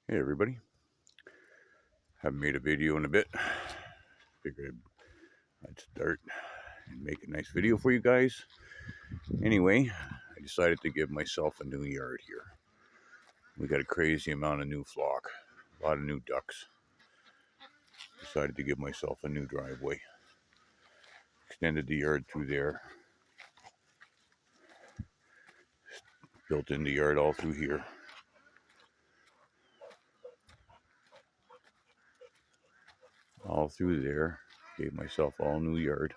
Hey everybody, haven't made a video in a bit. Figured I'd start and make a nice video for you guys. Anyway, I decided to give myself a new yard here. We got a crazy amount of new flock, a lot of new ducks. Decided to give myself a new driveway. Extended the yard through there. Built in the yard all through here. All through there. Gave myself all new yard.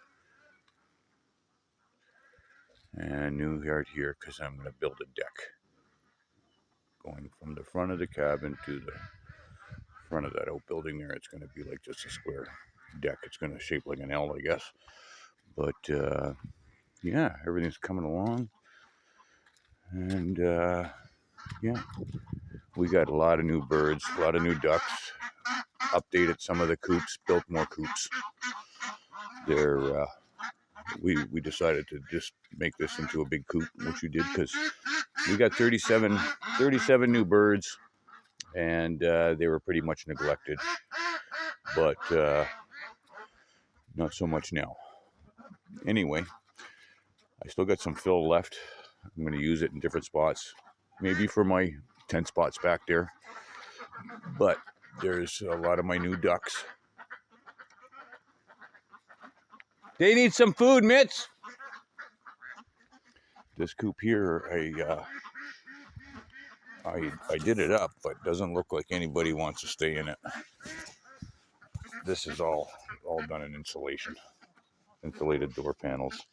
And new yard here because I'm going to build a deck. Going from the front of the cabin to the front of that outbuilding there. It's going to be like just a square deck. It's going to shape like an L, I guess. But yeah, everything's coming along. And yeah, we got a lot of new birds, a lot of new ducks. Updated some of the coops, built more coops. They're we decided to just make this into a big coop, which we did because we got 37 new birds, and they were pretty much neglected. But not so much now. Anyway, I still got some fill left. I'm going to use it in different spots. Maybe for my 10 spots back there. But there's a lot of my new ducks. They need some food, Mitts. This coop here, I did it up, but it doesn't look like anybody wants to stay in it. This is all done in insulation. Insulated door panels.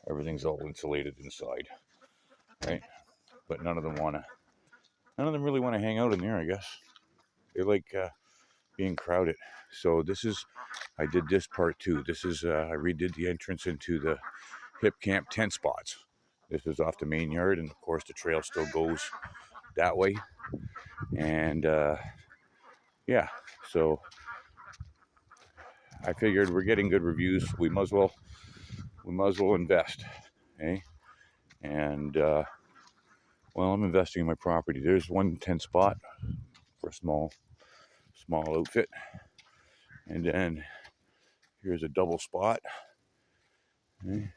Everything's all insulated inside. Right? But none of them really want to hang out in there, I guess. They like being crowded. So I did this part too. I redid the entrance into the Hipcamp 10 spots. This is off the main yard, and of course the trail still goes that way. And yeah, so I figured we're getting good reviews. We might as well invest, eh? And well, I'm investing in my property. There's 110 spot for a small outfit, and then here's a double spot. Okay.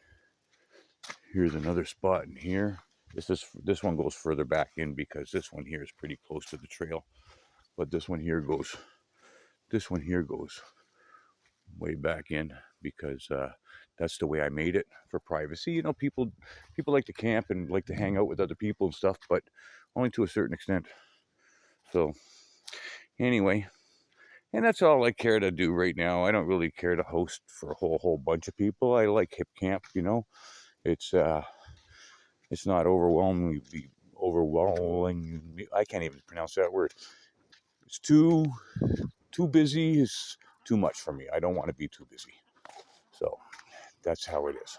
Here's another spot in here. This one goes further back in because this one here is pretty close to the trail, but this one here goes way back in because that's the way I made it for privacy. You know, people like to camp and like to hang out with other people and stuff, but only to a certain extent. So anyway, and that's all I care to do right now. I don't really care to host for a whole bunch of people. I like Hipcamp, you know. It's not overwhelming. I can't even pronounce that word. It's too busy. It's too much for me. I don't want to be too busy. So that's how it is.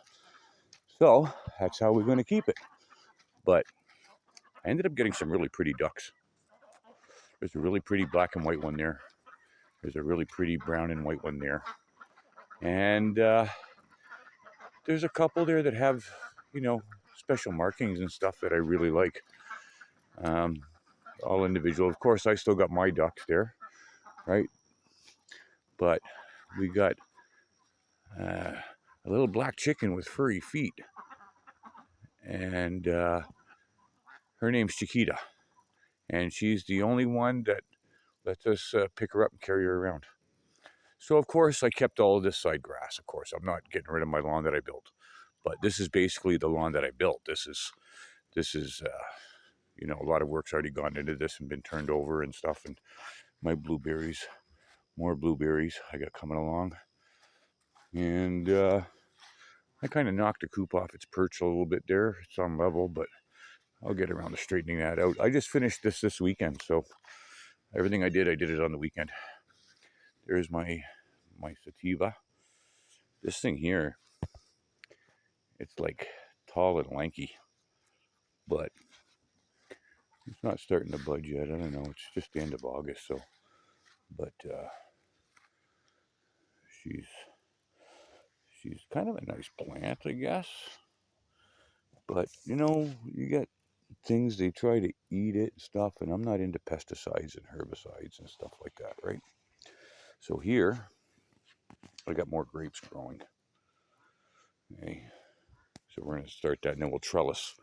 So that's how we're going to keep it. But I ended up getting some really pretty ducks. There's a really pretty black and white one there. There's a really pretty brown and white one there. And there's a couple there that have, you know, special markings and stuff that I really like. All individual. Of course, I still got my ducks there, right? But we got a little black chicken with furry feet. And her name's Chiquita. And she's the only one that lets us pick her up and carry her around. So, of course, I kept all of this side grass. Of course, I'm not getting rid of my lawn that I built. But this is basically the lawn that I built. This is you know, a lot of work's already gone into this and been turned over and stuff. And my blueberries, more blueberries I got coming along. And I kind of knocked the coop off its perch a little bit there. It's on level, but I'll get around to straightening that out. I just finished this weekend, so everything I did it on the weekend. There's my sativa. This thing here, it's like tall and lanky, but it's not starting to budge yet. I don't know. It's just the end of August, so. But she's kind of a nice plant, I guess. But you know, you get things, they try to eat it and stuff, and I'm not into pesticides and herbicides and stuff like that, right? So here, I got more grapes growing. Okay, so we're going to start that, and then we'll trellis.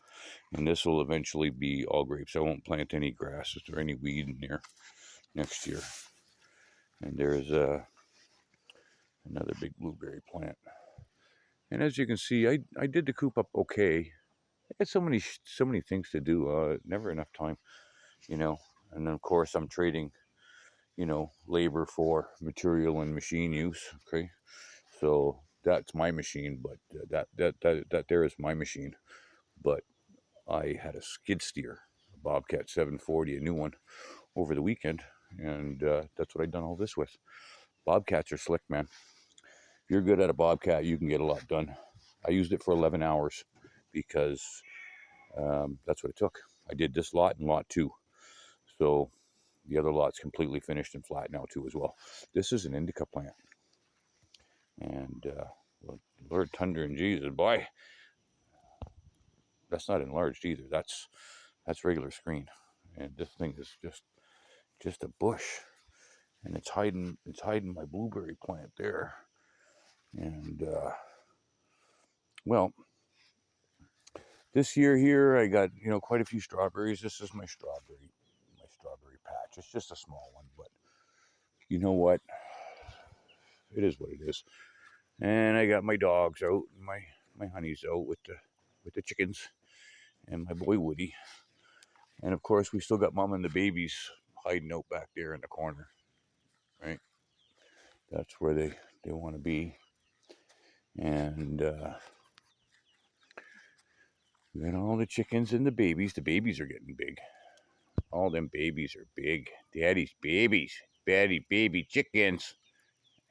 And this will eventually be all grapes. I won't plant any grasses or any weed in there next year. And there's another big blueberry plant. And as you can see, I did the coop up okay. I had so many things to do. Never enough time, you know. And then of course I'm trading, labor for material and machine use. Okay, so that's my machine, but that there is my machine. But I had a skid steer, a Bobcat 740, a new one, over the weekend, and that's what I've done all this with. Bobcats are slick, man. If you're good at a Bobcat, you can get a lot done. I used it for 11 hours because that's what it took. I did this lot and lot 2. So the other lot's completely finished and flat now too as well. This is an indica plant. And well, Lord Thunder and Jesus, boy, that's not enlarged either. That's regular screen. And this thing is just a bush. And it's hiding my blueberry plant there. And well, this year here I got, quite a few strawberries. This is my strawberry patch. It's just a small one, but you know what? It is what it is. And I got my dogs out, and my honeys out with the chickens, and my boy Woody. And of course, we still got Mom and the babies hiding out back there in the corner, right? That's where they want to be. And we got all the chickens and the babies. The babies are getting big. All them babies are big. Daddy's babies. Baby chickens.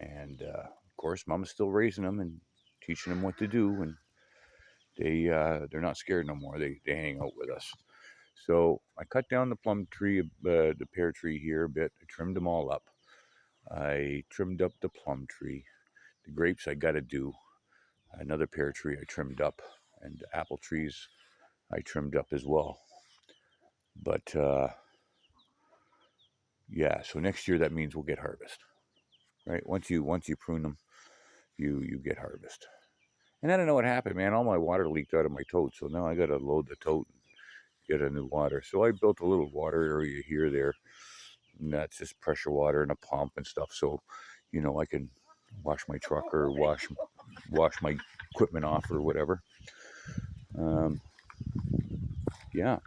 And of course, Mama's still raising them and teaching them what to do. And they're not scared no more. They hang out with us. So I cut down the plum tree, the pear tree here a bit. I trimmed them all up. I trimmed up the plum tree. The grapes I got to do. Another pear tree I trimmed up. And the apple trees I trimmed up as well. But yeah, so next year that means we'll get harvest. Right? Once you prune them, you get harvest. And I don't know what happened, man. All my water leaked out of my tote, so now I got to load the tote and get a new water. So I built a little water area here, there, and that's just pressure water and a pump and stuff. So, I can wash my truck or wash my equipment off or whatever. Yeah,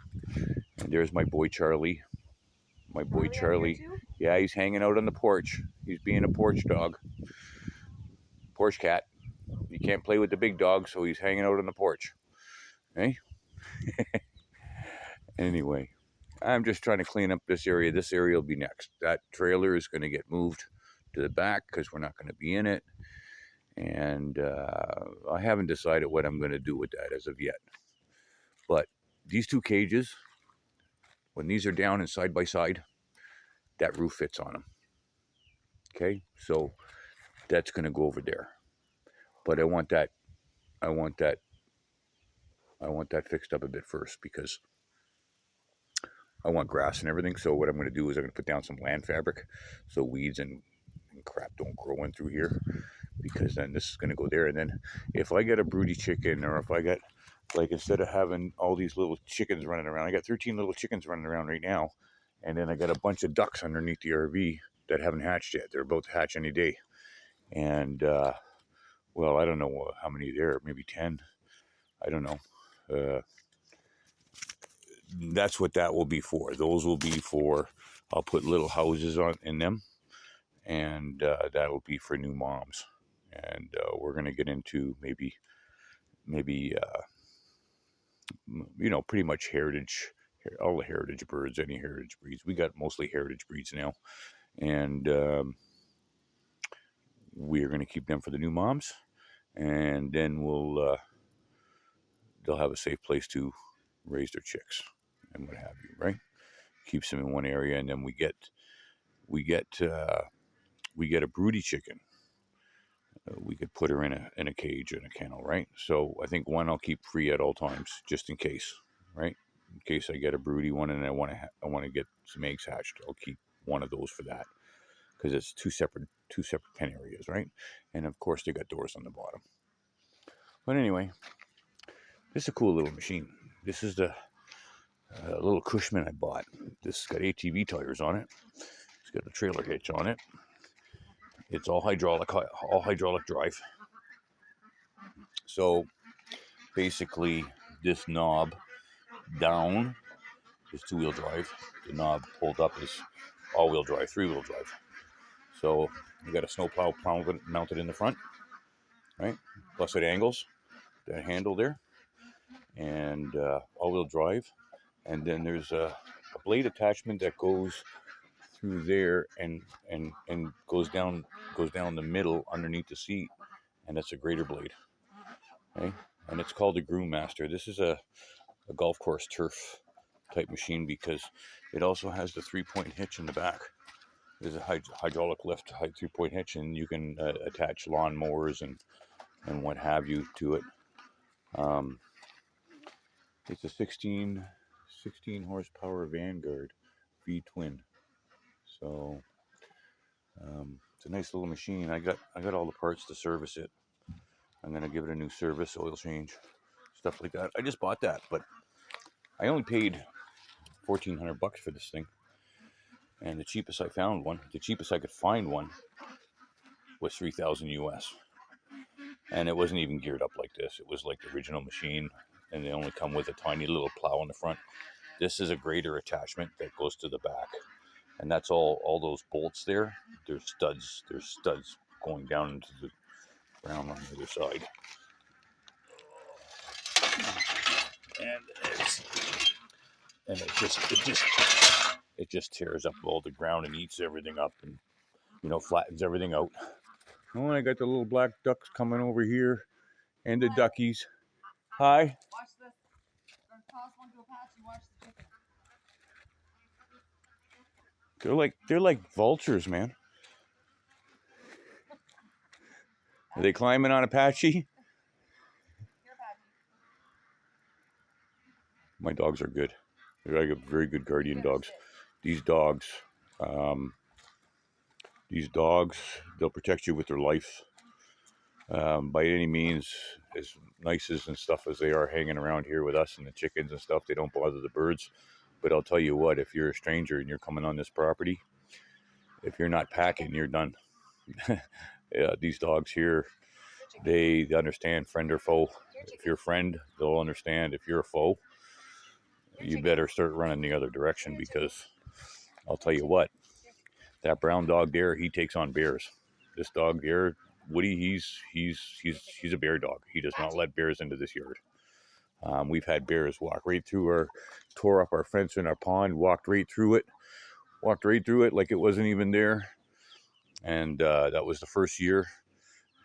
and there's my boy Charlie. My boy Charlie. Yeah, he's hanging out on the porch. He's being a porch dog, porch cat. He can't play with the big dog, so he's hanging out on the porch. Hey. Anyway, I'm just trying to clean up this area. This area will be next. That trailer is going to get moved to the back because we're not going to be in it. And I haven't decided what I'm going to do with that as of yet. But these 2 cages, when these are down and side by side, that roof fits on them. Okay, so that's going to go over there. But I want that fixed up a bit first because I want grass and everything. So what I'm going to do is I'm going to put down some land fabric so weeds and crap don't grow in through here, because then this is going to go there. And then if I get a broody chicken, or if I get, like, instead of having all these little chickens running around, I got 13 little chickens running around right now, and then I got a bunch of ducks underneath the RV that haven't hatched yet. They're about to hatch any day. And well, I don't know how many there, maybe 10. I don't know. That's what that will be for. Those will be for, I'll put little houses in them, and that'll be for new moms. And we're going to get into maybe pretty much heritage, all the heritage birds, any heritage breeds. We got mostly heritage breeds now, and we are going to keep them for the new moms, and then they'll have a safe place to raise their chicks and what have you, right? Keeps them in one area, and then we get a broody chicken. We could put her in a cage, in a kennel, right? So I think one I'll keep free at all times, just in case, right? in case I get a broody one and I want to get some eggs hatched. I'll keep one of those for that because it's two separate pen areas, right? And of course they got doors on the bottom. But anyway, this is a cool little machine. This is the little Cushman I bought. This has got ATV tires on it. It's got a trailer hitch on it. It's all hydraulic drive. So basically, this knob down is two-wheel drive. The knob pulled up is all-wheel drive, three-wheel drive. So you got a snowplow mounted in the front, right? Plus it angles that handle there, and all-wheel drive. And then there's a blade attachment that goes through there and goes down the middle underneath the seat, and that's a grater blade. Okay, and it's called the Groom Master. This is a golf course turf type machine because it also has the 3-point hitch in the back. There's a hydraulic lift, 3-point hitch, and you can attach lawn mowers and what have you to it. It's a 16 horsepower Vanguard V-twin. So it's a nice little machine. I got all the parts to service it. I'm gonna give it a new service, oil change, stuff like that. I just bought that, but I only paid $1,400 for this thing. And the cheapest I could find one was $3,000 US. And it wasn't even geared up like this. It was like the original machine, and they only come with a tiny little plow in the front. This is a grater attachment that goes to the back, and that's all those bolts there. There's studs going down into the ground on the other side. And it just tears up all the ground and eats everything up, and flattens everything out. Oh, I got the little black ducks coming over here, and the duckies. Hi. Watch this. Toss one to Apache. Watch the chicken. They're like vultures, man. Are they climbing on Apache? My dogs are good. They're like very good guardian dogs. These dogs, they'll protect you with their life. By any means, as nice and stuff as they are hanging around here with us and the chickens and stuff, they don't bother the birds. But I'll tell you what, if you're a stranger and you're coming on this property, if you're not packing, you're done. Yeah, these dogs here, they understand friend or foe. If you're a friend, they'll understand. If you're a foe, you better start running the other direction, because I'll tell you what, that brown dog there, he takes on bears. This dog here, Woody, he's a bear dog. He does not let bears into this yard. We've had bears walk right through tore up our fence in our pond, walked right through it like it wasn't even there. And that was the first year.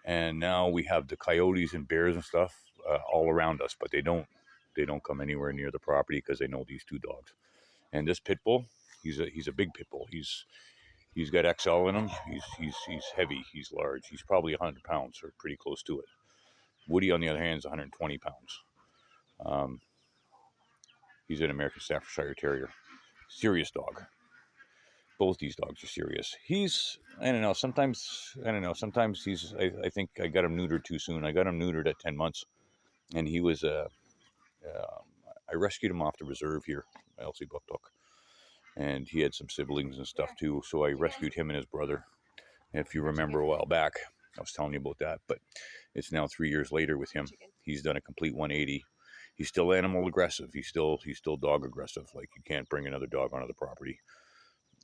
And now we have the coyotes and bears and stuff all around us, but they don't come anywhere near the property because they know these two dogs. And this pit bull, he's a big pit bull. He's got XL in him. He's heavy. He's large. He's probably 100 pounds or pretty close to it. Woody, on the other hand, is 120 pounds. He's an American Staffordshire Terrier. Serious dog. Both these dogs are serious. I don't know. Sometimes he's. I think I got him neutered too soon. I got him neutered at 10 months, and he was I rescued him off the reserve here, Elsie Buckduck, and he had some siblings and stuff too. So I rescued him and his brother. If you remember a while back, I was telling you about that. But it's now 3 years later with him. He's done a complete 180. He's still animal aggressive. He's still dog aggressive. Like, you can't bring another dog onto the property.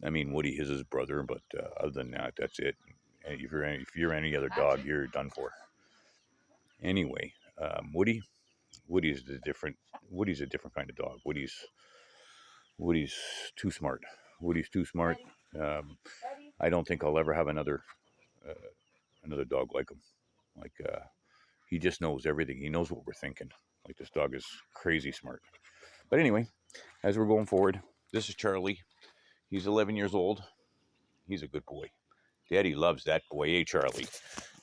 I mean, Woody is his brother, but other than that, that's it. And if you're any other dog, you're done for. Anyway, Woody's a different kind of dog. Woody's too smart. Woody's too smart. I don't think I'll ever have another dog like him. Like, he just knows everything. He knows what we're thinking. Like, this dog is crazy smart. But anyway, as we're going forward, this is Charlie. He's 11 years old. He's a good boy. Daddy loves that boy, Charlie?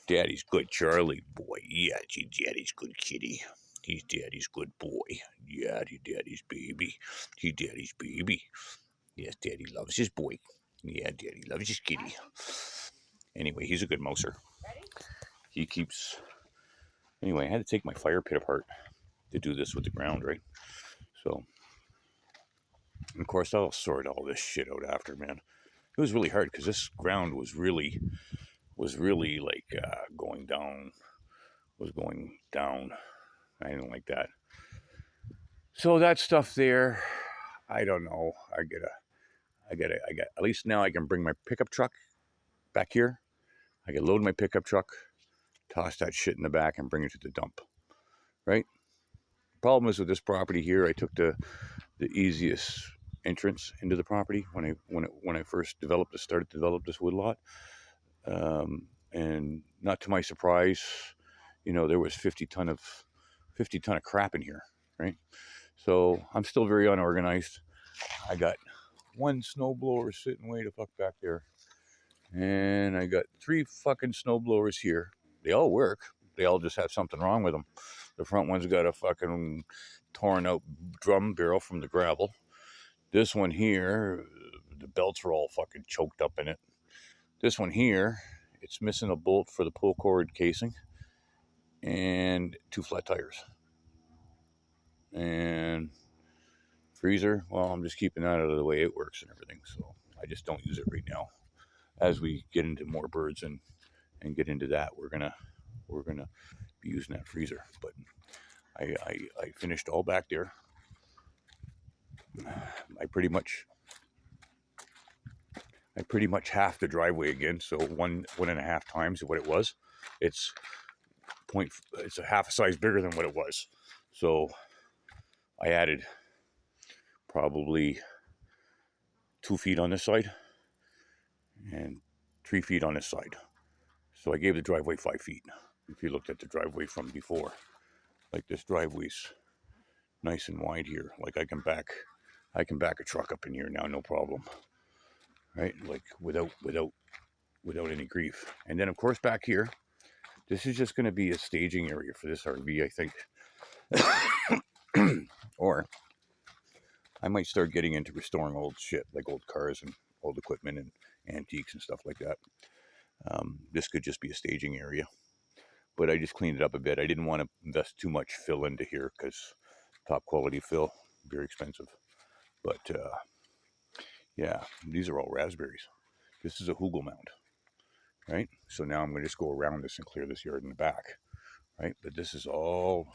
Daddy's good, Charlie boy. Yeah, Daddy's good kitty. He's Daddy's good boy. Yeah, he's Daddy's baby. He's Daddy's baby. Yes, Daddy loves his boy. Yeah, Daddy loves his kitty. Anyway, he's a good mouser. He keeps... Anyway, I had to take my fire pit apart to do this with the ground, right? So, of course, I'll sort all this shit out after, man. It was really hard because this ground was really like going down. Was going down. I didn't like that. So that stuff there, I don't know. I got. At least now I can bring my pickup truck back here. I can load my pickup truck, toss that shit in the back, and bring it to the dump. Right. Problem is with this property here, I took the easiest entrance into the property when I first started to develop this woodlot, and not to my surprise, there was 50 ton of crap in here, right? So I'm still very unorganized. I got one snowblower sitting way the fuck back there, and I got 3 fucking snowblowers here. They all work. They all just have something wrong with them. The front one's got a fucking torn out drum barrel from the gravel. This one here, the belts are all fucking choked up in it. This one here, it's missing a bolt for the pull cord casing and 2 flat tires. And freezer, well, I'm just keeping that out of the way it works and everything. So I just don't use it right now. As we get into more birds and get into that, we're gonna be using that freezer. But I finished all back there. I pretty much half the driveway again, so one and a half times what it was. It's a half a size bigger than what it was. So I added probably 2 feet on this side and 3 feet on this side. So I gave the driveway 5 feet. If you looked at the driveway from before, like this driveway's nice and wide here. Like I can back a truck up in here now, no problem. Right? Like without any grief. And then of course back here, this is just going to be a staging area for this RV, I think. Or I might start getting into restoring old shit, like old cars and old equipment and antiques and stuff like that. This could just be a staging area. But I just cleaned it up a bit. I didn't want to invest too much fill into here because top quality fill, very expensive. But yeah, these are all raspberries. This is a hugel mound, right? So now I'm going to just go around this and clear this yard in the back, right? But this is all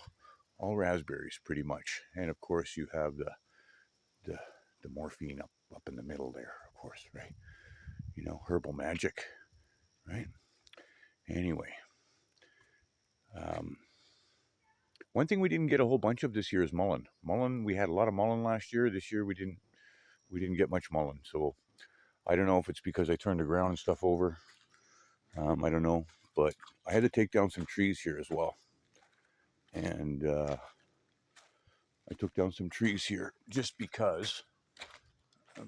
raspberries pretty much. And of course you have the morphine up in the middle there, of course, right? Herbal magic, right? Anyway, one thing we didn't get a whole bunch of this year is mullein. Mullein, we had a lot of mullein last year. This year we didn't get much mullein. So I don't know if it's because I turned the ground and stuff over. I don't know, but I had to take down some trees here as well. And I took down some trees here just because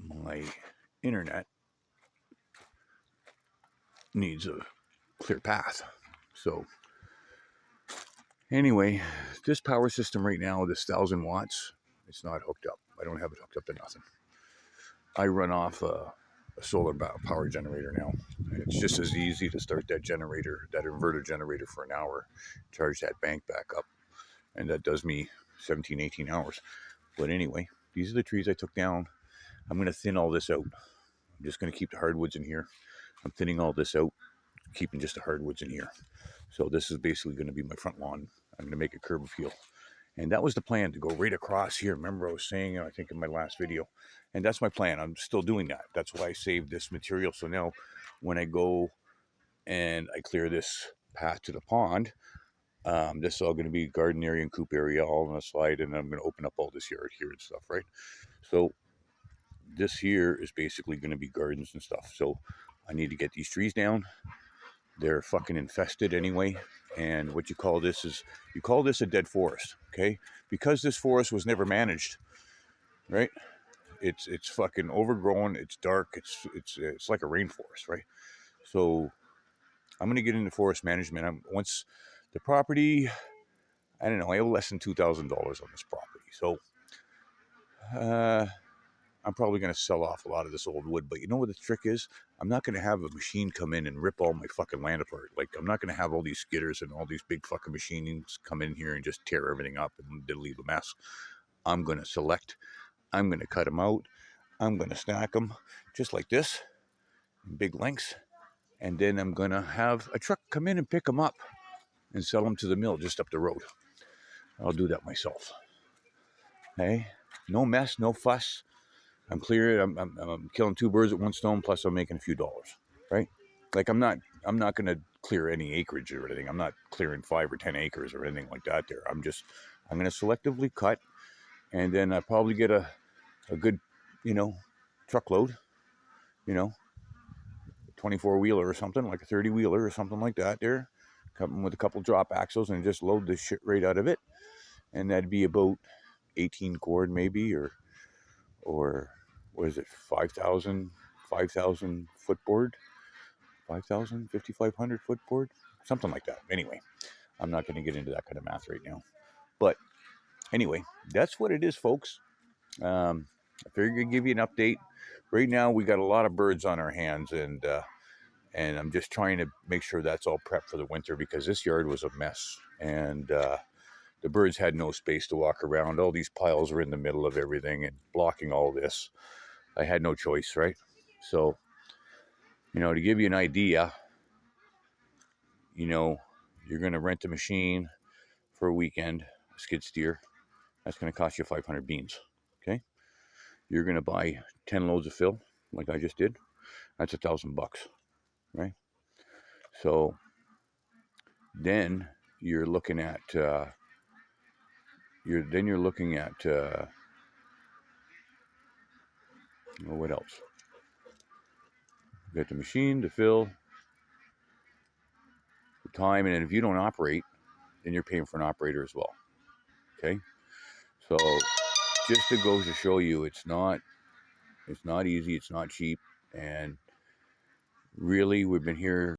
my internet needs a clear path. So anyway, this power system right now, this 1,000 watts, it's not hooked up. I don't have it hooked up to nothing. I run off a solar power generator now. And it's just as easy to start that inverter generator for an hour, charge that bank back up. And that does me 17, 18 hours. But anyway, these are the trees I took down. I'm going to thin all this out. I'm just going to keep the hardwoods in here. I'm thinning all this out, keeping just the hardwoods in here. So this is basically going to be my front lawn. I'm going to make a curb appeal. And that was the plan, to go right across here. Remember I was saying, I think in my last video, and that's my plan. I'm still doing that. That's why I saved this material. So now when I go and I clear this path to the pond, this is all going to be garden area and coop area all on the slide. And I'm going to open up all this yard here and stuff, right? So this here is basically going to be gardens and stuff. So I need to get these trees down. They're fucking infested anyway. And what you call this a dead forest, okay? Because this forest was never managed, right? It's fucking overgrown. It's dark. It's like a rainforest, right? So I'm gonna get into forest management. Once the property, I don't know, I owe less than $2,000 on this property. So I'm probably going to sell off a lot of this old wood. But you know what the trick is? I'm not going to have a machine come in and rip all my fucking land apart. Like, I'm not going to have all these skidders and all these big fucking machines come in here and just tear everything up and leave a mess. I'm going to select. I'm going to cut them out. I'm going to stack them just like this in big lengths. And then I'm going to have a truck come in and pick them up and sell them to the mill just up the road. I'll do that myself. Hey, no mess, no fuss. I'm clear. I'm killing two birds with one stone. Plus, I'm making a few dollars, right? Like I'm not going to clear any acreage or anything. I'm not clearing 5 or 10 acres or anything like that. There, I'm going to selectively cut, and then I probably get a good, truckload, 24-wheeler or something, like a 30-wheeler or something like that. There, coming with a couple drop axles and just load this shit right out of it, and that'd be about 18 cord maybe, or what is it, 5,000 foot board, 5,000, 5,500 foot board, something like that. Anyway, I'm not going to get into that kind of math right now. But anyway, that's what it is, folks. I figured I'd give you an update. Right now, we got a lot of birds on our hands, and I'm just trying to make sure that's all prepped for the winter, because this yard was a mess, and the birds had no space to walk around. All these piles were in the middle of everything and blocking all this. I had no choice, right? So, to give you an idea, you're going to rent a machine for a weekend, a skid steer. That's going to cost you 500 beans, okay? You're going to buy 10 loads of fill, like I just did. That's $1,000, right? So then you're looking at what else? You got the machine, the fill, the time, and then if you don't operate, then you're paying for an operator as well. Okay, so just to go to show you, it's not easy, it's not cheap, and really we've been here